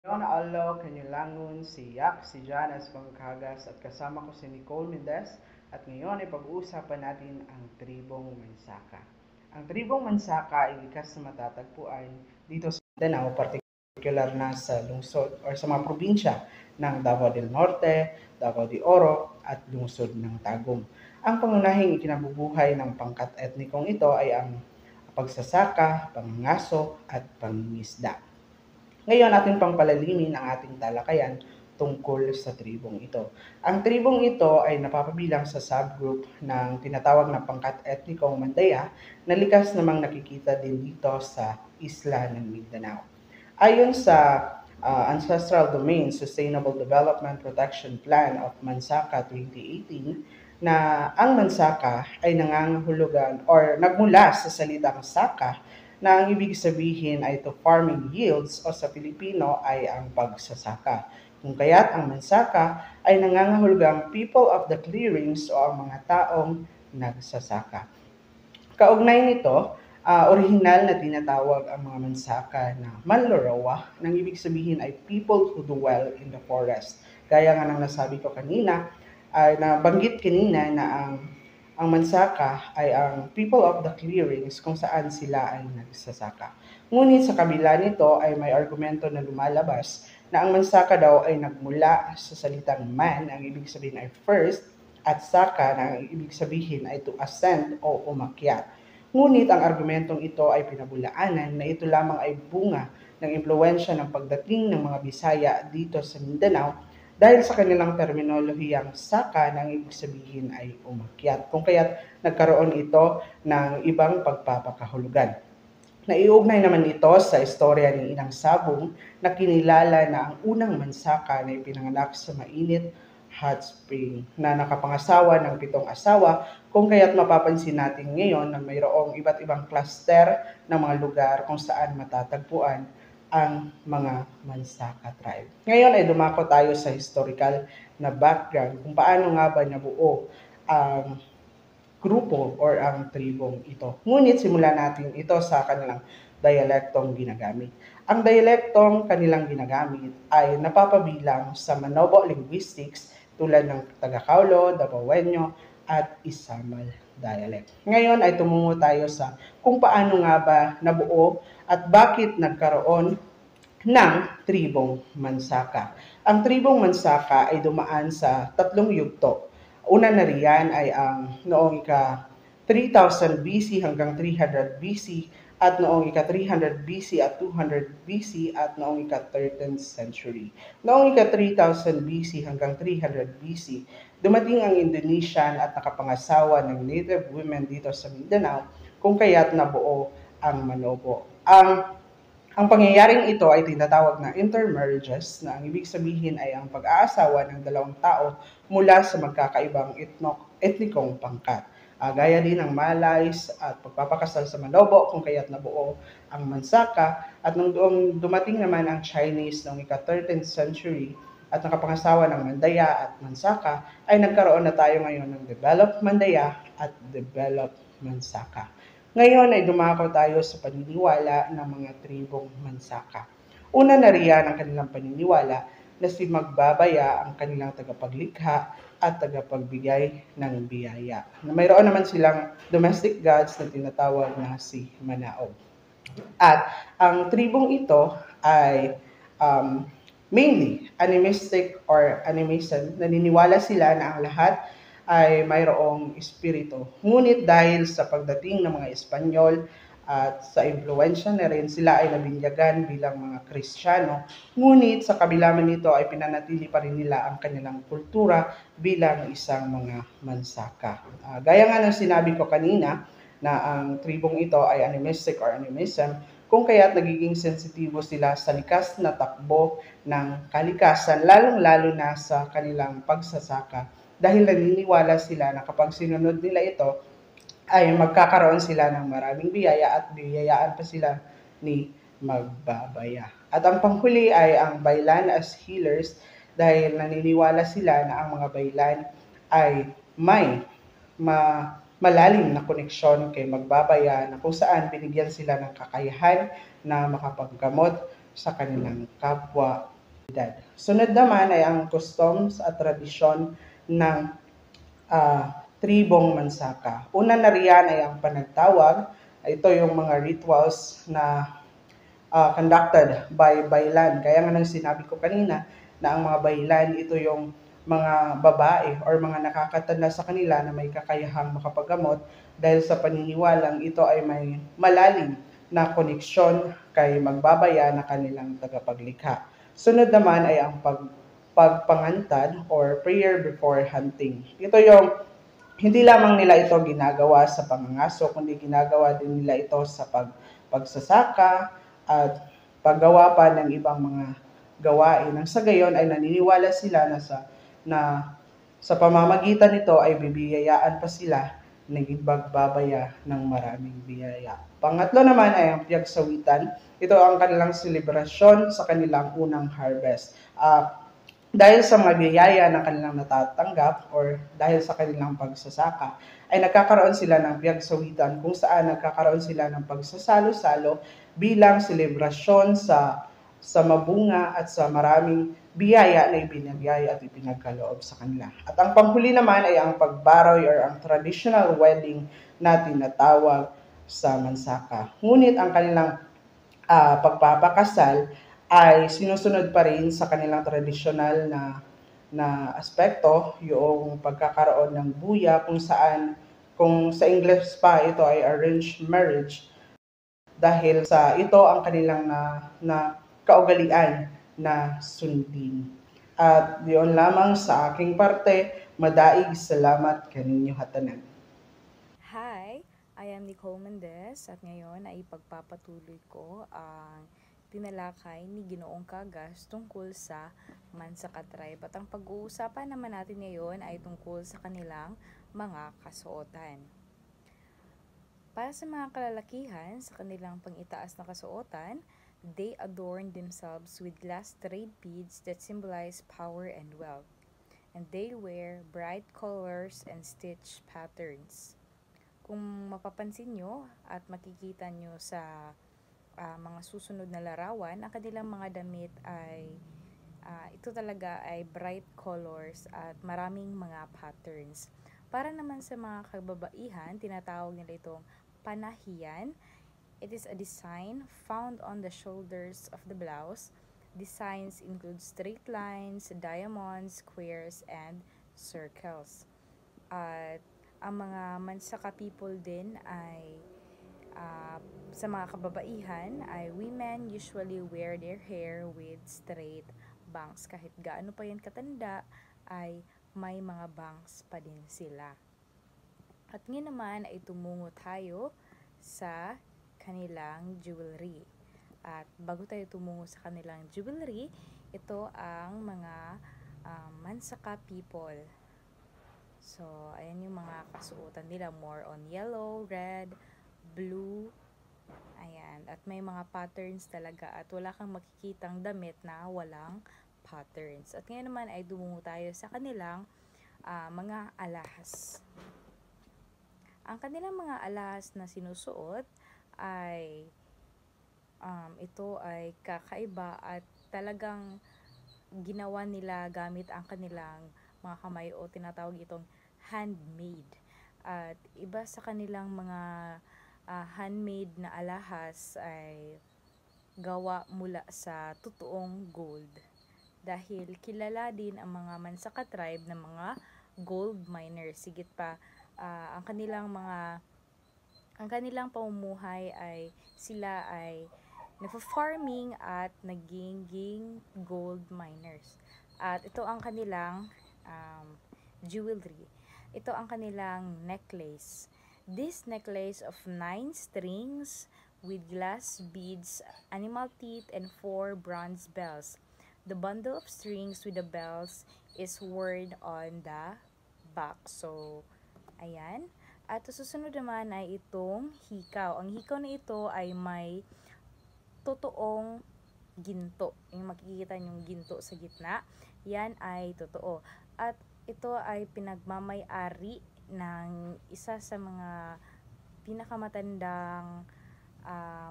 Yon Allo, Kanilangon, si Yak, si Janice Pangkagas at kasama ko si Nicole Mendez at ngayon ay pag-uusapan natin ang Tribong Mansaka. Ang Tribong Mansaka ay likas na matatagpuan dito sa Mindanao, particular na sa lungsod o sa mga probinsya ng Davao del Norte, Davao de Oro at lungsod ng Tagum. Ang pangunahing ikinabubuhay ng pangkat etnikong ito ay ang pagsasaka, pangangaso at pangingisda. Ngayon ating pangpalalimin ang ating talakayan tungkol sa tribong ito. Ang tribong ito ay napapabilang sa subgroup ng tinatawag na pangkat etnikong Mandaya na likas namang nakikita din dito sa isla ng Mindanao. Ayon sa Ancestral Domain Sustainable Development Protection Plan of Mansaka 2018, na ang mansaka ay nangangahulugan or nagmula sa salitang saka na ang ibig sabihin ay to farming yields o sa Pilipino ay ang pagsasaka. Kung kaya't ang mansaka ay nangangahulugang people of the clearings o ang mga taong nagsasaka. Kaugnay nito, orihinal na tinatawag ang mga mansaka na Manlorowa, nang ibig sabihin ay people who dwell in the forest. Gaya nga ng nasabi ko kanina, ay nabanggit kanina na ang mansaka ay ang people of the clearings kung saan sila ay nagsasaka. Ngunit sa kabila nito ay may argumento na lumalabas na ang mansaka daw ay nagmula sa salitang man, ang ibig sabihin ay first, at saka na ang ibig sabihin ay to ascend o umakyat. Ngunit ang argumentong ito ay pinabulaanan na ito lamang ay bunga ng impluensya ng pagdating ng mga Bisaya dito sa Mindanao dahil sa kanilang terminolohiyang saka na ang ibig sabihin ay umakyat. Kung kaya't nagkaroon ito ng ibang pagpapakahulugan. Naiugnay naman ito sa istorya ni Inang Sabong na kinilala na ang unang mansaka na ipinanganak sa mainit hot spring na nakapangasawa ng 7 asawa, kung kaya't mapapansin natin ngayon na mayroong iba't ibang cluster ng mga lugar kung saan matatagpuan ang mga Mansaka tribe. Ngayon ay dumako tayo sa historical na background kung paano nga ba nabuo ang grupo or ang tribong ito. Ngunit simulan natin ito sa kanilang dialektong ginagamit. Ang dialektong kanilang ginagamit ay napapabilang sa Manobo linguistics tulad ng Taga-Kaulo, Dabawenyo at Isamal dialect. Ngayon ay tumungo tayo sa kung paano nga ba nabuo at bakit nagkaroon ng tribong Mansaka. Ang tribong Mansaka ay dumaan sa 3 yugto. Una na riyan ay ang noong ika 3000 BC hanggang 300 BC at noong ika 300 BC at 200 BC at noong ika 13th century. Noong ika 3000 BC hanggang 300 BC, dumating ang Indonesian at nakapangasawa ng native women dito sa Mindanao, kung kaya't nabuo ang Manobo. Ang pangyayaring ito ay tinatawag na intermarriages na ang ibig sabihin ay ang pag-aasawa ng dalawang tao mula sa magkakaibang etnikong pangkat. Gaya din ng Malays at pagpapakasal sa Manobo kung kaya't nabuo ang Mansaka at nung dumating naman ang Chinese noong ika-13th century at nakapangasawa ng Mandaya at Mansaka ay nagkaroon na tayo ngayon ng developed Mandaya at developed Mansaka. Ngayon ay dumako tayo sa paniniwala ng mga tribong Mansaka. Una na riyan ang kanilang paniniwala na si Magbabaya ang kanilang tagapaglikha at tagapagbigay ng biyaya. Mayroon naman silang domestic gods na tinatawag na si Manaog. At ang tribong ito ay mainly animistic or animism. Naniniwala sila na ang lahat ay mayroong espiritu. Ngunit dahil sa pagdating ng mga Espanyol at sa impluensya na rin, sila ay nabinyagan bilang mga Kristiyano. Ngunit sa kabila man nito ay pinanatili pa rin nila ang kanilang kultura bilang isang mga Mansaka. Gaya nga ng sinabi ko kanina na ang tribong ito ay animistic or animism, kung kaya't nagiging sensitibo sila sa likas na takbo ng kalikasan, lalong-lalo na sa kanilang pagsasaka dahil naniniwala sila na kapag sinunod nila ito, ay magkakaroon sila ng maraming biyaya at biyayaan pa sila ni Magbabaya. At ang panghuli ay ang baylan as healers dahil naniniwala sila na ang mga baylan ay may malalim na koneksyon kay Magbabaya na kung saan binigyan sila ng kakayahan na makapaggamot sa kanilang kapwa. Sunod naman ay ang customs at tradisyon ng tribong Mansaka. Una na riyan ay ang panagtawag. Ito yung mga rituals na conducted by baylan. Kaya nga nang sinabi ko kanina na ang mga baylan, ito yung mga babae or mga nakakatanda sa kanila na may kakayahang makapaggamot dahil sa paniniwalang ito ay may malalim na koneksyon kay magbabaya na kanilang tagapaglikha. Sunod naman ay ang pagpangantad or prayer before hunting. Ito yung hindi lamang nila ito ginagawa sa pangangaso, kundi ginagawa din nila ito sa pagsasaka at paggawa pa ng ibang mga gawain. Nang sa gayon ay naniniwala sila na sa pamamagitan nito ay bibiyayaan pa sila ng ibagbabaya ng maraming biyaya. Pangatlo naman ay ang piyagsawitan. Ito ang kanilang selebrasyon sa kanilang unang harvest. Dahil sa mga biyaya na kanilang natatanggap or dahil sa kanilang pagsasaka, ay nagkakaroon sila ng piyagsawitan kung saan nagkakaroon sila ng pagsasalo-salo bilang selebrasyon sa mabunga at sa maraming biyaya na ibinagaya at ipinagkaloob sa kanila. At ang panghuli naman ay ang pagbaroy or ang traditional wedding na tinatawag sa Mansaka. Ngunit ang kanilang pagpapakasal ay sinusunod pa rin sa kanilang tradisyonal na aspekto, yung pagkakaroon ng buya kung sa English pa ito ay arranged marriage dahil sa ito ang kanilang na kaugalian na sundin. At diyon lamang sa aking parte, madaig salamat kaninyo hatanan. Hi, I am Nicole Mendez at ngayon ay ipagpapatuloy ko ang tinalakay ni Ginoong Kagas tungkol sa Mansaka Tribe. At ang pag-uusapan naman natin ngayon ay tungkol sa kanilang mga kasuotan. Para sa mga kalalakihan, sa kanilang pangitaas na kasuotan, they adorn themselves with glass thread beads that symbolize power and wealth. And they wear bright colors and stitch patterns. Kung mapapansin nyo at makikita nyo sa mga susunod na larawan, ang kanilang mga damit ay ito talaga ay bright colors at maraming mga patterns. Para naman sa mga kababaihan, tinatawag nila itong panahiyan. It is a design found on the shoulders of the blouse. Designs include straight lines, diamonds, squares, and circles. At ang mga Mansaka people din ay sa mga kababaihan ay women usually wear their hair with straight bangs. Kahit gaano pa yan katanda ay may mga bangs pa din sila. At ngayon naman ay tumungo tayo sa kanilang jewelry. At bago tayo tumungo sa kanilang jewelry, ito ang mga Mansaka people. So, ayan yung mga kasuotan nila. More on yellow, red, blue. Ayan. At may mga patterns talaga. At wala kang makikitang damit na walang patterns. At ngayon naman ay dumungo tayo sa kanilang mga alahas. Ang kanilang mga alahas na sinusuot ay ito ay kakaiba at talagang ginawa nila gamit ang kanilang mga kamay o tinatawag itong handmade. At iba sa kanilang mga handmade na alahas ay gawa mula sa totoong gold. Dahil kilala din ang mga Mansaka tribe na mga gold miners. Sigit pa ang kanilang pamumuhay ay sila ay nagfa-farming at naging gold miners. At ito ang kanilang jewelry. Ito ang kanilang necklace. This necklace of 9 strings with glass beads, animal teeth, and 4 bronze bells. The bundle of strings with the bells is worn on the back. So, ayan. At susunod naman ay itong hikaw. Ang hikaw na ito ay may totoong ginto. Yung makikita yung ginto sa gitna, yan ay totoo. At ito ay pinagmamay-ari ng isa sa mga pinakamatandang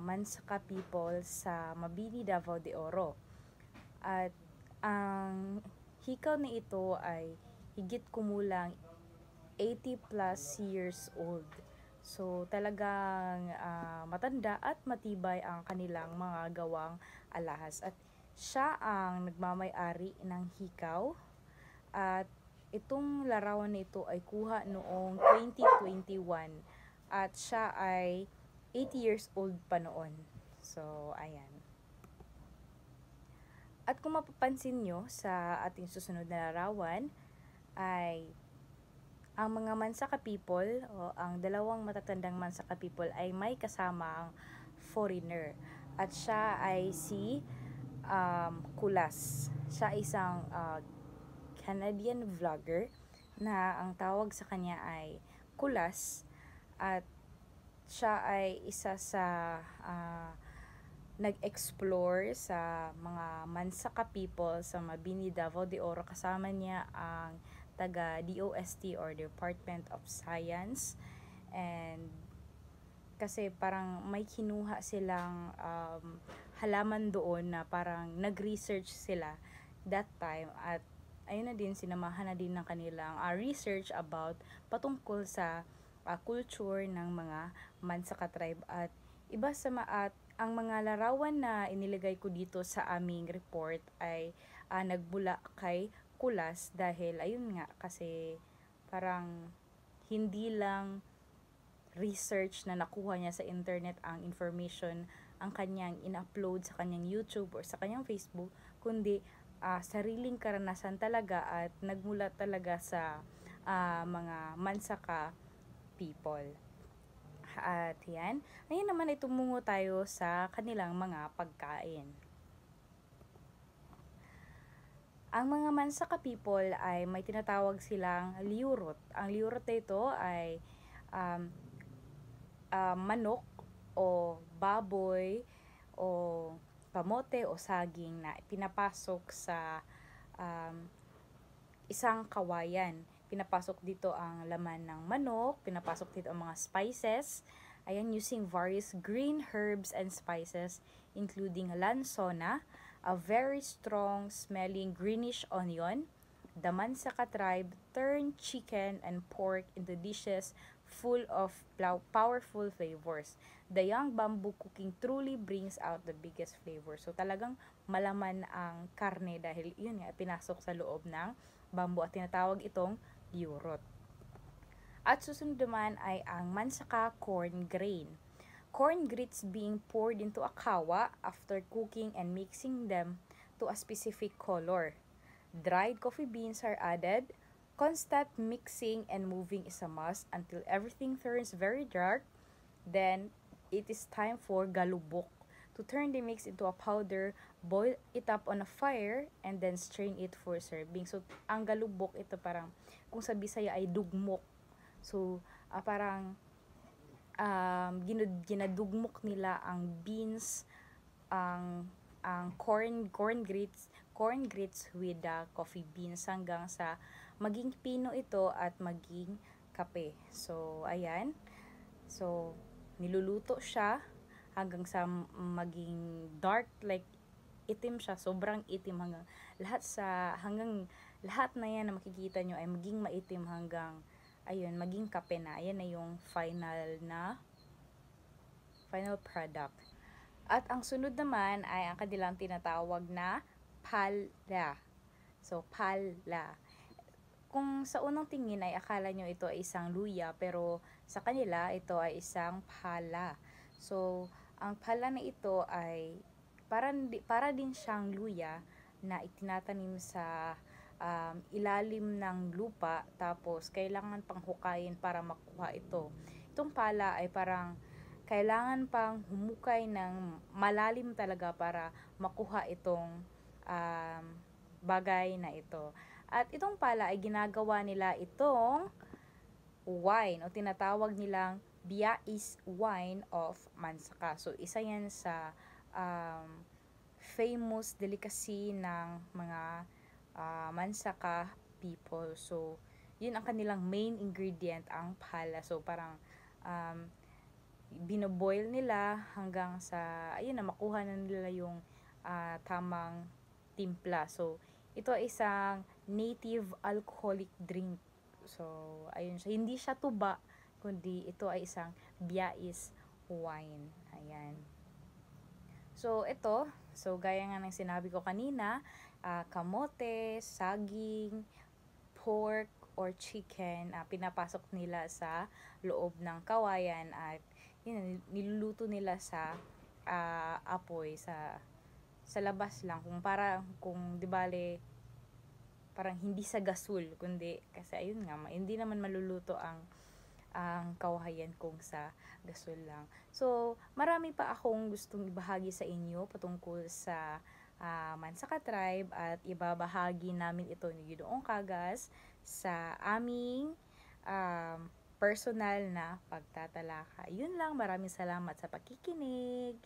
Mansaka people sa Mabini, Davao de Oro. At ang hikaw na ito ay higit kumulang 80 plus years old. So talagang matanda at matibay ang kanilang mga gawang alahas. At siya ang nagmamay-ari ng hikaw. At itong larawan nito ay kuha noong 2021. At siya ay 80 years old pa noon. So, ayan. At kung mapapansin nyo sa ating susunod na larawan ay ang mga Mansaka people o ang dalawang matatandang Mansaka people ay may kasamang foreigner. At siya ay si Kulas. Siya isang Canadian vlogger na ang tawag sa kanya ay Kulas. At siya ay isa sa nag-explore sa mga Mansaka people sa Mabini, Davao de Oro. Kasama niya ang taga DOST or Department of Science. And kasi parang may kinuha silang halaman doon na parang nag-research sila that time. At ayun na din, sinamahan na din ng kanilang research about patungkol sa culture ng mga Mansaka tribe. At iba sa ang mga larawan na inilagay ko dito sa aming report ay nagbula kay Kulas dahil ayun nga, kasi parang hindi lang research na nakuha niya sa internet ang information ang kanyang in-upload sa kanyang YouTube or sa kanyang Facebook, kundi sariling karanasan talaga at nagmula talaga sa mga Mansaka people. At yan, ngayon naman ay tumungo tayo sa kanilang mga pagkain. Ang mga Mansaka people ay may tinatawag silang liurot. Ang liurot na ito ay manok o baboy o kamote o saging na pinapasok sa isang kawayan. Pinapasok dito ang laman ng manok, pinapasok dito ang mga spices, ayan, using various green herbs and spices including lansona, a very strong smelling greenish onion. The Mansaka tribe turn chicken and pork into dishes full of powerful flavors. The young bamboo cooking truly brings out the biggest flavor. So talagang malaman ang karne dahil yun nga, pinasok sa loob ng bamboo at tinatawag itong liurot. At susunod naman ay ang Mansaka corn grain. Corn grits being poured into a kawa after cooking and mixing them to a specific color. Dried coffee beans are added. Constant mixing and moving is a must until everything turns very dark. Then, it is time for galubok. To turn the mix into a powder, boil it up on a fire, and then strain it for serving. So, ang galubok, ito parang, kung sa Bisaya ay dugmok. So, parang, ginadugmok nila ang beans, ang corn grits with coffee beans hanggang sa maging pino ito at maging kape. So, ayan. So, niluluto siya hanggang sa maging dark, like itim siya, sobrang itim hanggang lahat na yan na makikita nyo ay maging maitim hanggang ayun, maging kape na. Ayan na yung final product. At ang sunod naman ay ang kanilang tinatawag na pala. So, pala. Kung sa unang tingin ay akala nyo ito ay isang luya, pero sa kanila ito ay isang pala. So, ang pala na ito ay para din siyang luya na itinatanim sa ilalim ng lupa, tapos kailangan pang hukayin para makuha ito. Itong pala ay parang kailangan pang humukay ng malalim talaga para makuha itong bagay na ito. At itong pala ay ginagawa nila itong wine o tinatawag nilang Biais wine of Mansaka. So, isa yan sa famous delicacy ng mga Mansaka people. So, yun ang kanilang main ingredient, ang pala. So, parang binoboil nila hanggang sa, ayun na, makuha na nila yung tamang timpla. So, ito ay isang native alcoholic drink. So, ayun siya. Hindi siya tuba, kundi ito ay isang Biais wine. Ayan. So, ito. So, gaya nga ng sinabi ko kanina, kamote, saging, pork, or chicken, pinapasok nila sa loob ng kawayan at yun, niluluto nila sa apoy sa labas lang, kung di bale parang hindi sa gasol, kundi kasi ayun nga, hindi naman maluluto ang kawayan kung sa gasol lang. So, marami pa akong gustong ibahagi sa inyo patungkol sa Mansaka Tribe at ibabahagi namin ito ni Ginoong Kagas sa aming personal na pagtatalakay. Yun lang, maraming salamat sa pakikinig.